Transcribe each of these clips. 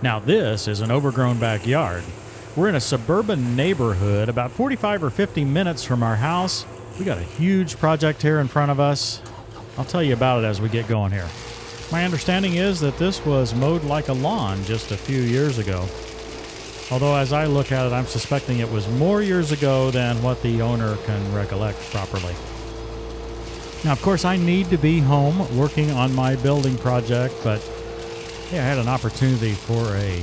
Now this is an overgrown backyard. We're in a suburban neighborhood about 45 or 50 minutes from our house. We got a huge project here in front of us. I'll tell you about it as we get going here. My understanding is that this was mowed like a lawn just a few years ago. Although as I look at it, I'm suspecting it was more years ago than what the owner can recollect properly. Now, of course, I need to be home working on my building project, but hey, I had an opportunity for a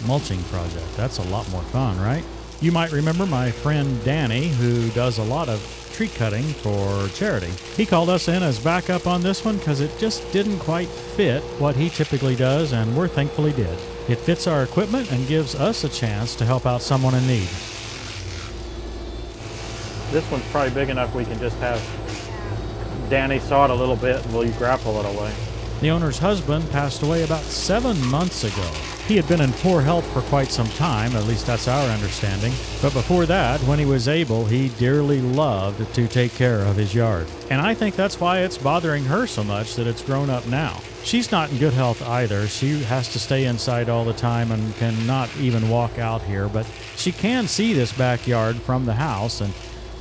mulching project. That's a lot more fun, right? You might remember my friend Danny, who does a lot of tree cutting for charity. He called us in as backup on this one because it just didn't quite fit what he typically does, and we're thankful he did. It fits our equipment and gives us a chance to help out someone in need. This one's probably big enough we can just have Danny saw it a little bit and we'll grapple it away. The owner's husband passed away about 7 months ago. He had been in poor health for quite some time, at least that's our understanding. But before that, when he was able, he dearly loved to take care of his yard. And I think that's why it's bothering her so much that it's grown up now. She's not in good health either. She has to stay inside all the time and cannot even walk out here. But she can see this backyard from the house, and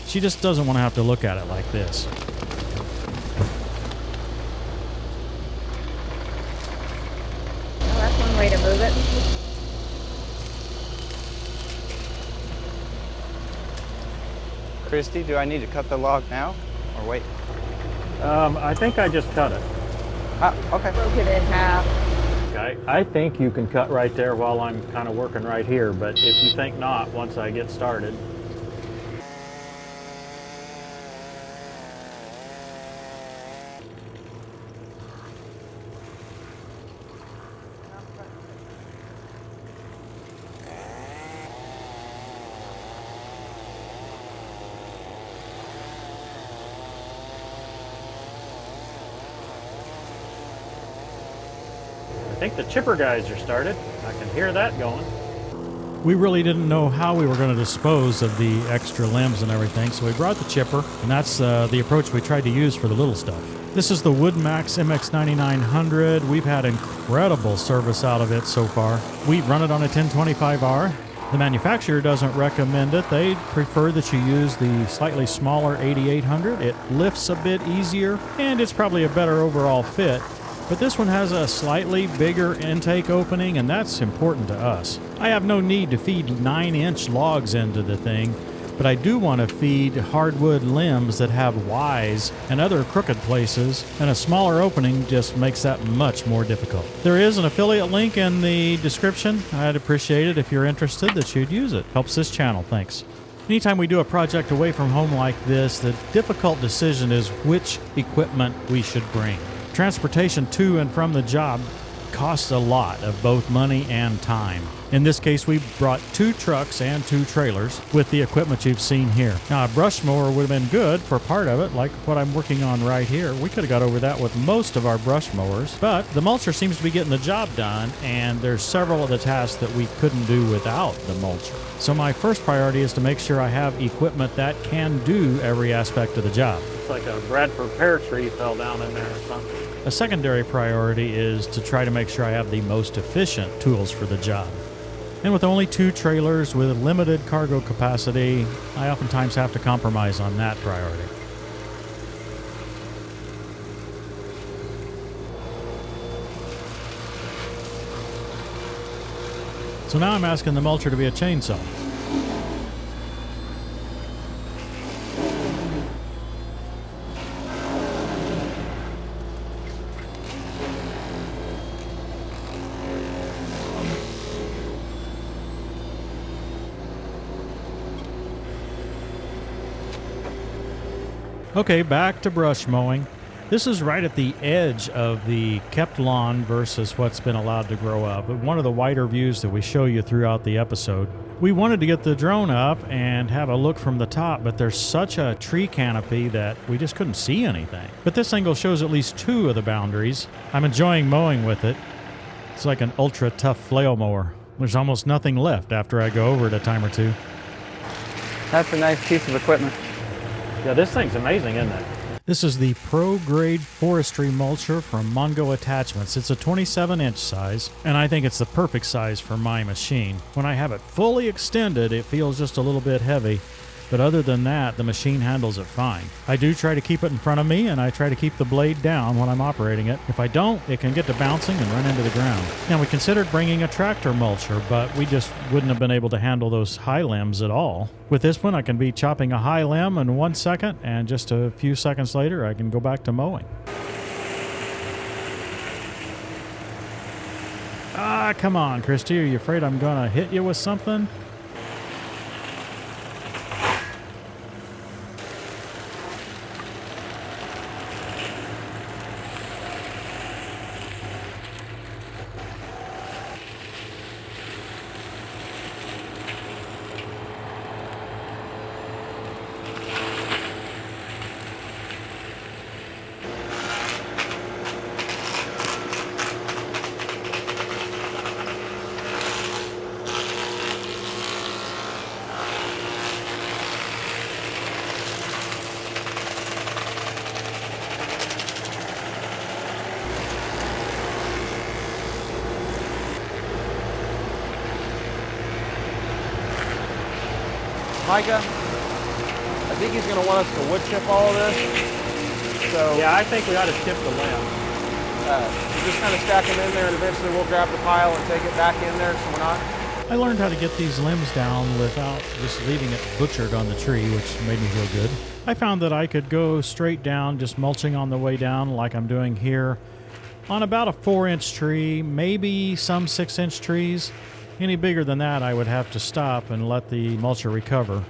she just doesn't want to have to look at it like this. That's one way to move it. Christy, do I need to cut the log now or wait? I think I just cut it. Ah, okay. Broke it in half. Okay. I think you can cut right there while I'm kind of working right here, but if you think not, once I get started. I think the chipper guys are started. I can hear that going. We really didn't know how we were going to dispose of the extra limbs and everything, so we brought the chipper, and that's the approach we tried to use for the little stuff. This is the WoodMax MX9900. We've had incredible service out of it so far. We've run it on a 1025R. The manufacturer doesn't recommend it. They prefer that you use the slightly smaller 8800. It lifts a bit easier, and it's probably a better overall fit. But this one has a slightly bigger intake opening, and that's important to us. I have no need to feed 9-inch logs into the thing, but I do want to feed hardwood limbs that have Ys and other crooked places, and a smaller opening just makes that much more difficult. There is an affiliate link in the description. I'd appreciate it if you're interested that you'd use it. Helps this channel, thanks. Anytime we do a project away from home like this, the difficult decision is which equipment we should bring. Transportation to and from the job costs a lot of both money and time. In this case, we brought 2 trucks and 2 trailers with the equipment you've seen here. Now, a brush mower would have been good for part of it, like what I'm working on right here. We could have got over that with most of our brush mowers, but the mulcher seems to be getting the job done, and there's several of the tasks that we couldn't do without the mulcher. So my first priority is to make sure I have equipment that can do every aspect of the job. It's like a Bradford pear tree fell down in there or something. A secondary priority is to try to make sure I have the most efficient tools for the job. And with only 2 trailers with limited cargo capacity, I oftentimes have to compromise on that priority. So now I'm asking the mulcher to be a chainsaw. Okay, back to brush mowing. This is right at the edge of the kept lawn versus what's been allowed to grow up. One of the wider views that we show you throughout the episode. We wanted to get the drone up and have a look from the top, but there's such a tree canopy that we just couldn't see anything. But this angle shows at least 2 of the boundaries. I'm enjoying mowing with it. It's like an ultra tough flail mower. There's almost nothing left after I go over it a time or 2. That's a nice piece of equipment. Yeah, this thing's amazing, isn't it? This is the Pro Grade Forestry Mulcher from Mongo Attachments. It's a 27-inch size, and I think it's the perfect size for my machine. When I have it fully extended, it feels just a little bit heavy, but other than that, the machine handles it fine. I do try to keep it in front of me, and I try to keep the blade down when I'm operating it. If I don't, it can get to bouncing and run into the ground. Now, we considered bringing a tractor mulcher, but we just wouldn't have been able to handle those high limbs at all. With this one, I can be chopping a high limb in 1 second, and just a few seconds later, I can go back to mowing. Ah, come on, Christy. Are you afraid I'm going to hit you with something? Micah, I think he's going to want us to wood chip all of this. So Yeah, I think we ought to chip the limb. just kind of stack them in there, and eventually we'll grab the pile and take it back in there so we're not. I learned how to get these limbs down without just leaving it butchered on the tree, which made me feel good. I found that I could go straight down, just mulching on the way down like I'm doing here, on about a 4-inch tree, maybe some 6-inch trees. Any bigger than that, I would have to stop and let the mulcher recover.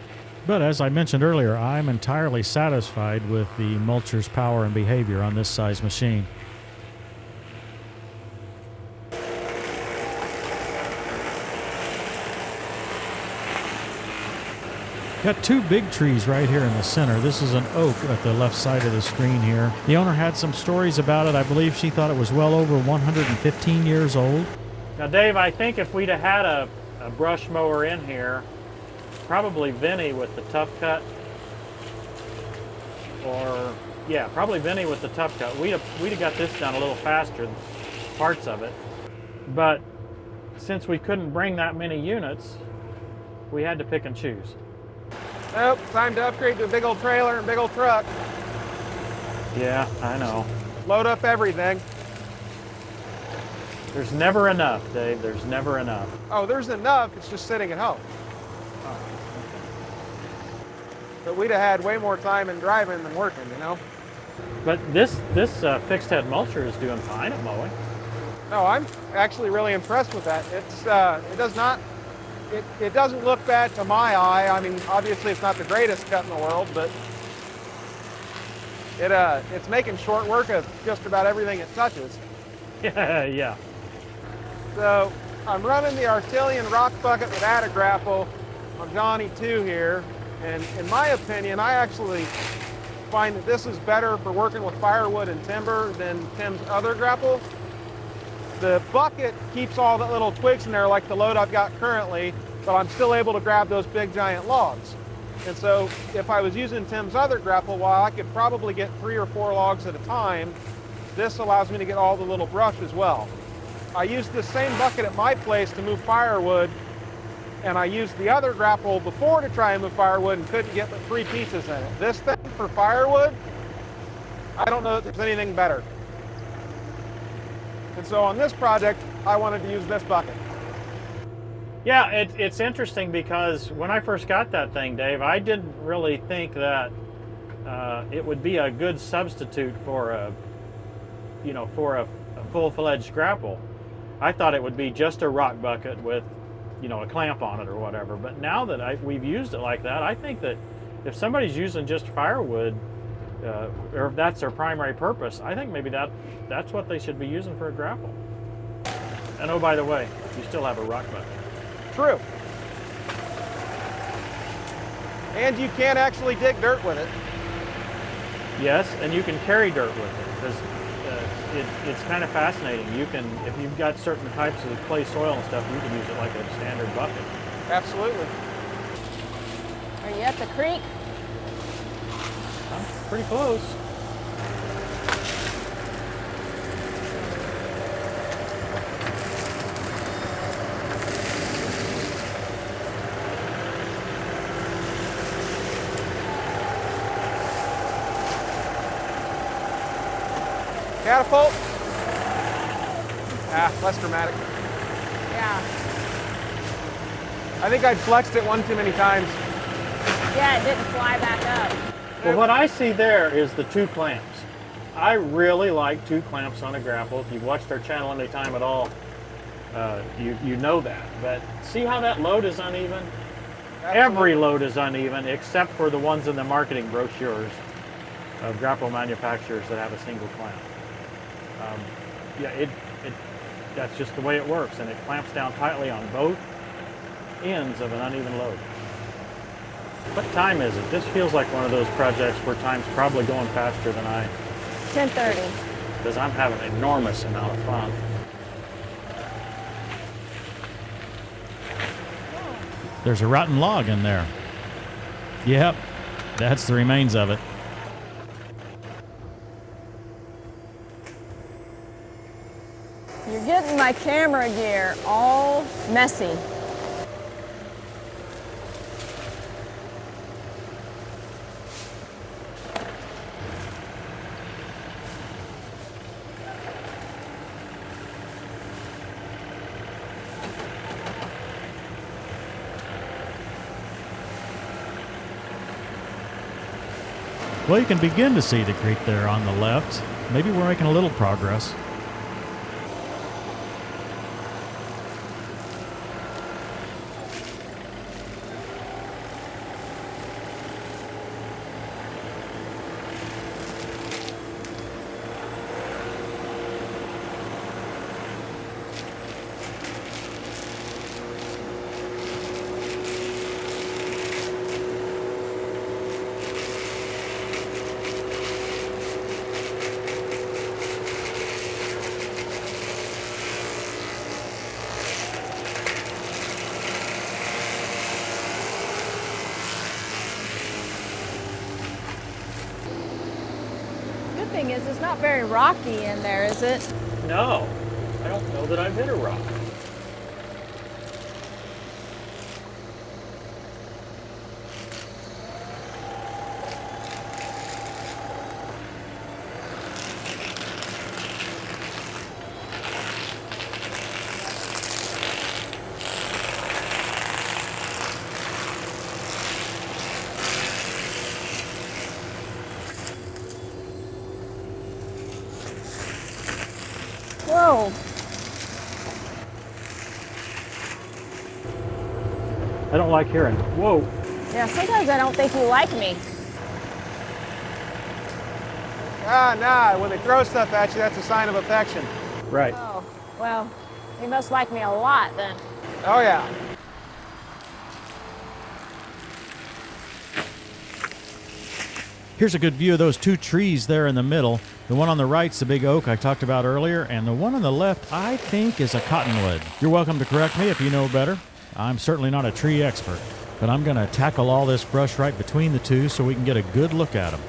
But as I mentioned earlier, I'm entirely satisfied with the mulcher's power and behavior on this size machine. Got two big trees right here in the center. This is an oak at the left side of the screen here. The owner had some stories about it. I believe she thought it was well over 115 years old. Now, Dave, I think if we'd have had a brush mower in here, probably Vinny with the tough cut, or yeah, probably Vinny with the tough cut, we'd have got this done a little faster, parts of it. But since we couldn't bring that many units, we had to pick and choose. Nope, time to upgrade to a big old trailer and big old truck. Yeah, I know. Load up everything. There's never enough, Dave. There's never enough. Oh, there's enough. It's just sitting at home. But we'd have had way more time in driving than working, you know? But this fixed head mulcher is doing fine at mowing. No, I'm actually really impressed with that. It doesn't look bad to my eye. I mean, obviously it's not the greatest cut in the world, but it's making short work of just about everything it touches. Yeah. So I'm running the Artilian rock bucket with Grapple on Johnny 2 here, and in my opinion, I actually find that this is better for working with firewood and timber than Tim's other grapple. The bucket keeps all the little twigs in there like the load I've got currently, but I'm still able to grab those big giant logs. And so if I was using Tim's other grapple, while I could probably get 3 or 4 logs at a time, this allows me to get all the little brush as well. I used the same bucket at my place to move firewood, and I used the other grapple before to try and move firewood and couldn't get but 3 pieces in it. This thing for firewood, I don't know that there's anything better. And so on this project, I wanted to use this bucket. Yeah, it's interesting because when I first got that thing, Dave, I didn't really think that it would be a good substitute for a full-fledged grapple. I thought it would be just a rock bucket with, a clamp on it or whatever. But now that we've used it like that, I think that if somebody's using just firewood, or if that's their primary purpose, I think maybe that's what they should be using for a grapple. And oh, by the way, you still have a rock bucket. True. And you can actually dig dirt with it. Yes, and you can carry dirt with it, because it's kind of fascinating. You can, if you've got certain types of clay soil and stuff, you can use it like a standard bucket. Absolutely. Are you at the creek? I'm pretty close. Catapult? Ah, less dramatic. Yeah. I think I'd flexed it one too many times. Yeah, it didn't fly back up. Well, what I see there is the two clamps. I really like two clamps on a grapple. If you've watched our channel any time at all, you know that. But see how that load is uneven? Absolutely. Every load is uneven except for the ones in the marketing brochures of grapple manufacturers that have a single clamp. Yeah, that's just the way it works, and it clamps down tightly on both ends of an uneven load. What time is it? This feels like one of those projects where time's probably going faster than 10:30. because I'm having an enormous amount of fun. There's a rotten log in there. Yep, that's the remains of it. You're getting my camera gear all messy. Well, you can begin to see the creek there on the left. Maybe we're making a little progress. Good thing is it's not very rocky in there, is it? No, I don't know that I've hit a rock. Whoa. I don't like hearing, whoa. Yeah, sometimes I don't think you like me. Ah, nah, when they throw stuff at you, that's a sign of affection. Right. Oh, well, you must like me a lot then. Oh, yeah. Here's a good view of those two trees there in the middle. The one on the right's the big oak I talked about earlier, and the one on the left I think is a cottonwood. You're welcome to correct me if you know better. I'm certainly not a tree expert, but I'm going to tackle all this brush right between the two so we can get a good look at them.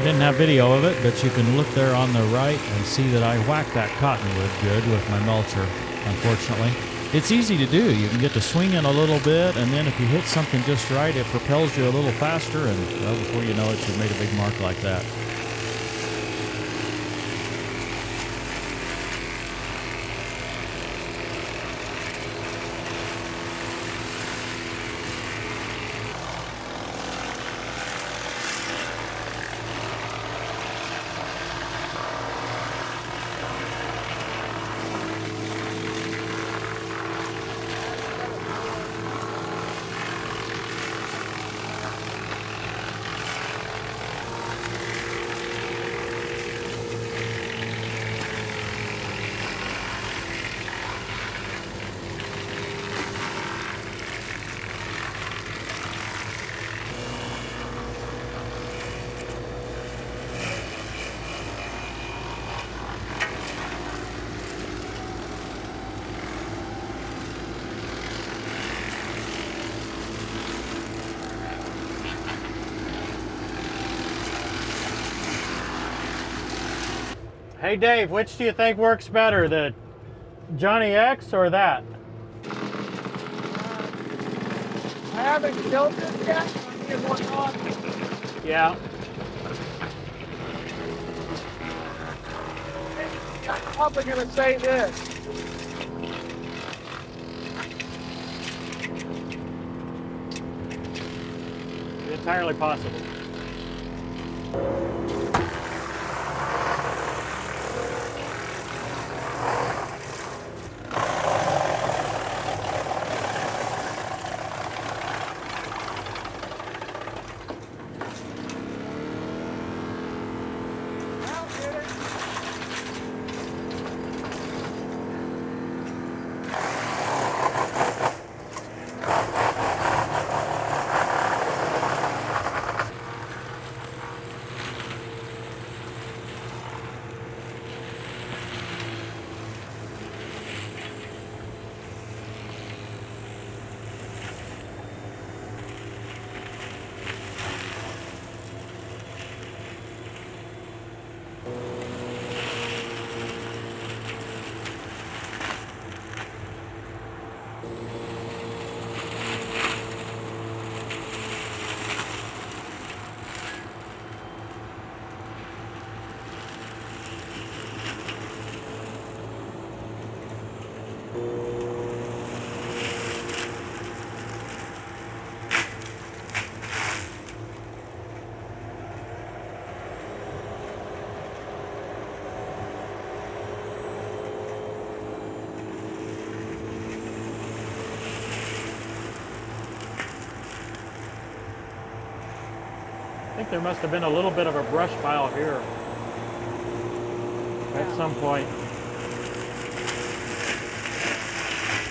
Didn't have video of it, but you can look there on the right and see that I whacked that cottonwood good with my mulcher, unfortunately. It's easy to do. You can get to swinging a little bit, and then if you hit something just right, it propels you a little faster, and well, before you know it, you've made a big mark like that. Hey Dave, which do you think works better, the Johnny X or that? I haven't killed it yet. I'm getting one on. Yeah. I'm probably going to say this. Entirely possible. I think there must have been a little bit of a brush pile here at some point.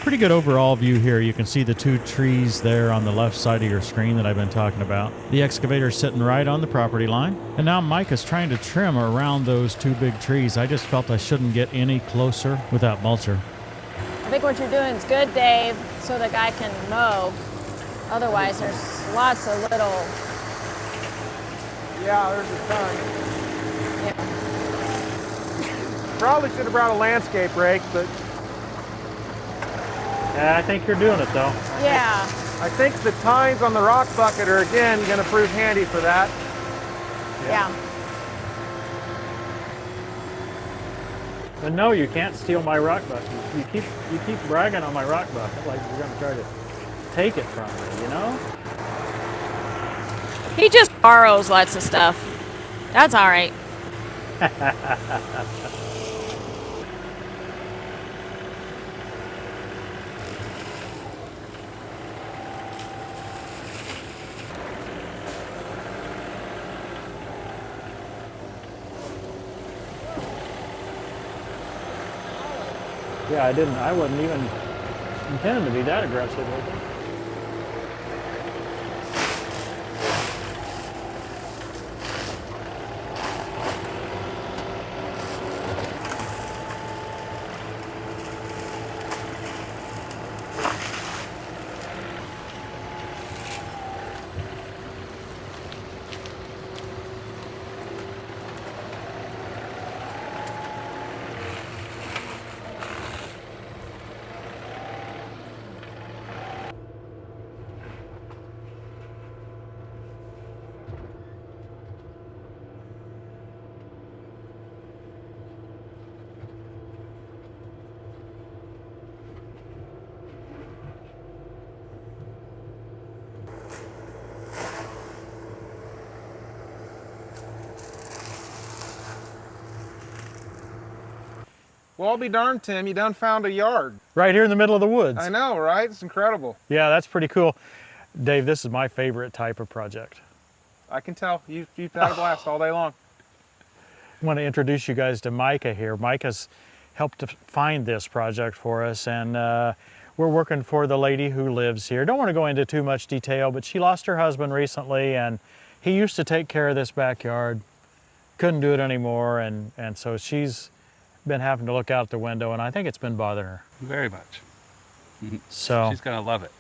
Pretty good overall view here. You can see the two trees there on the left side of your screen that I've been talking about. The excavator's sitting right on the property line. And now Mike is trying to trim around those two big trees. I just felt I shouldn't get any closer without mulcher. I think what you're doing is good, Dave, so the guy can mow. Otherwise, there's lots of little... Yeah, there's a ton. Yeah. Probably should have brought a landscape rake, but Yeah, I think you're doing it though. Yeah. I think the tines on the rock bucket are again going to prove handy for that. Yeah. But no, you can't steal my rock bucket. You keep bragging on my rock bucket like you're gonna try to take it from me, you know? He just borrows lots of stuff. That's all right. Yeah, I wasn't even intending to be that aggressive with it. Well, I'll be darned, Tim, you done found a yard. Right here in the middle of the woods. I know, right? It's incredible. Yeah, that's pretty cool. Dave, this is my favorite type of project. I can tell. You've had a blast all day long. I want to introduce you guys to Micah here. Micah's helped to find this project for us, and we're working for the lady who lives here. Don't want to go into too much detail, but she lost her husband recently, and he used to take care of this backyard. Couldn't do it anymore, and so she's been having to look out the window, and I think it's been bothering her. Very much. So She's gonna love it.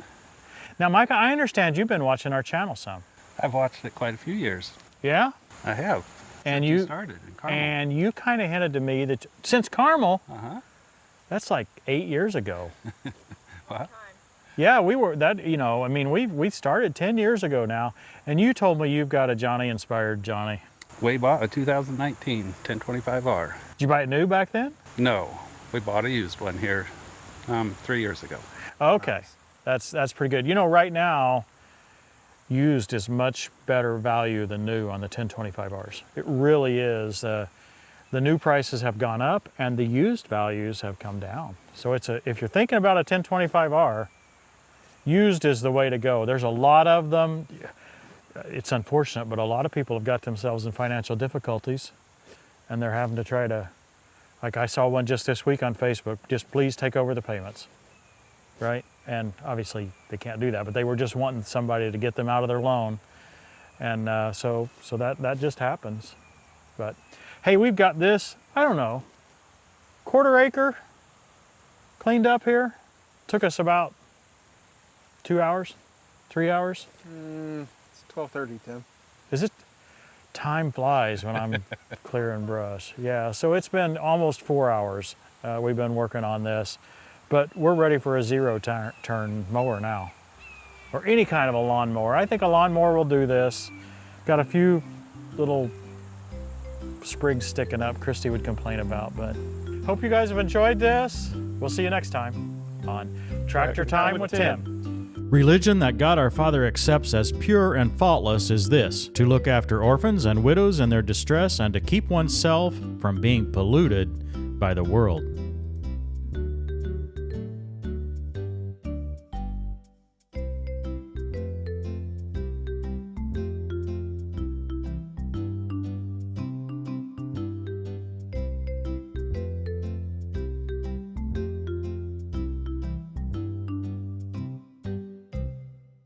now, Micah, I understand you've been watching our channel some. I've watched it quite a few years. Yeah? I have. And Since you started in Carmel. And you kind of hinted to me that since Carmel, Uh-huh. that's like 8 years ago. What? Yeah, we were that. You know, I mean, we started 10 years ago now, and you told me you've got a Johnny-inspired Johnny. We bought a 2019 1025R. Did you buy it new back then? No, we bought a used one here 3 years ago. Okay, that's pretty good. You know, right now, used is much better value than new on the 1025Rs. It really is. The new prices have gone up, and the used values have come down. So if you're thinking about a 1025R, used is the way to go. There's a lot of them. It's unfortunate, but a lot of people have got themselves in financial difficulties, and they're having to try to, like I saw one just this week on Facebook, just please take over the payments, right? And obviously they can't do that, but they were just wanting somebody to get them out of their loan. And so that just happens. But hey, we've got this, I don't know, 1/4 acre cleaned up here. Took us about 2 hours, 3 hours. It's 12:30, Tim. Is it? Time flies when I'm clearing brush. Yeah, so it's been almost 4 hours we've been working on this, but we're ready for a zero-turn mower now, or any kind of a lawnmower. I think a lawnmower will do this. Got a few little sprigs sticking up Christy would complain about, but hope you guys have enjoyed this. We'll see you next time on Tractor Time with Tim. Religion that God our Father accepts as pure and faultless is this: to look after orphans and widows in their distress and to keep oneself from being polluted by the world.